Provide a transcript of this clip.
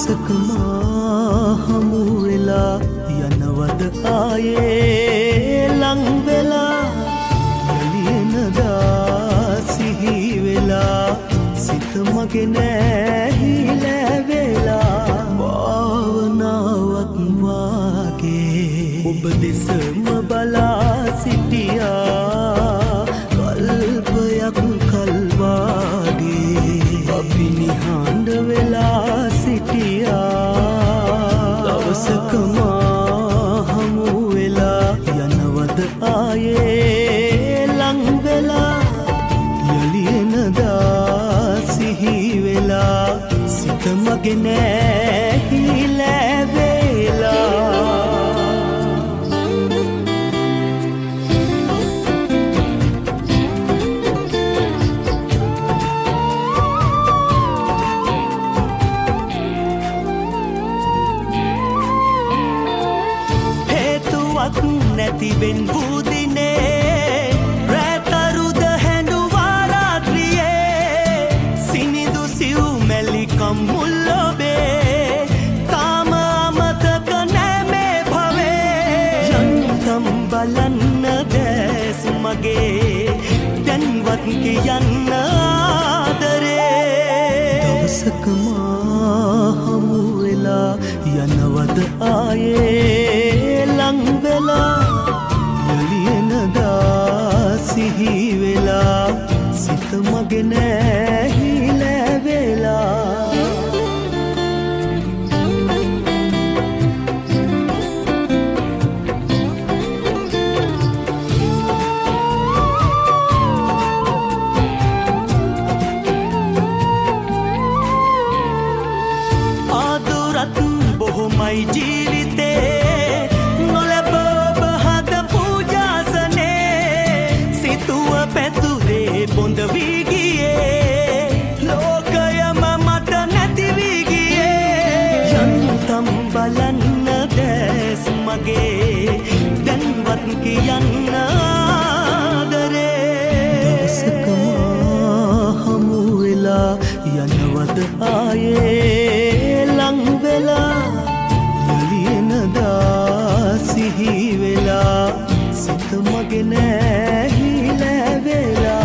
දවසක මා හමු වෙලා යනවද ආයේ ලං වෙලා එළියනදා සිහි වෙලා සිත මගේ නැහිලා වෙලා භාවනාවක් වාගේ ඔබ දෙසම බලා සිටියා කල්පයක් කල්වාගේ අපි නිහඬ වෙලා දවසක මා හමු වෙලා යනවද ආයේ ලං වෙලා යලියනදා සිහි වෙලා සිත මගේ නැහිලා වෙලා නැතිවෙන් බුදිනේ රැතරුද හැඬුවා රාත්‍රියේ සිනිදු සිව් මැලි කම්මුල්ලොබේ තාම අමතක නෑ මේ භවේ යන්තම් බලන්න දැස් මගේ දැන්වත් කියන්න ආදරේ දවසක මා හමු වෙලා යනවද ආයේ ලං වෙලා යලියනදා සිහි වෙලා සිත මගේ නැහිලා වෙලා ආදුරත් බොහොමයි ජීවිතේ නොලැබ ඔබ හද පූජාසනේ සිතුව පැතුරේ බොඳ වී ගියේ ලෝකයම මට නැති වී ගියේ යන්තම් බලන්න දැස් මගේ දැන්වත් කියන්න ආදරේ දවසක මා හමු වෙලා යනවද ආයේ ලං වෙලා යලියනදා සිහි වෙලා සිත මගේ නැහිලා වෙලා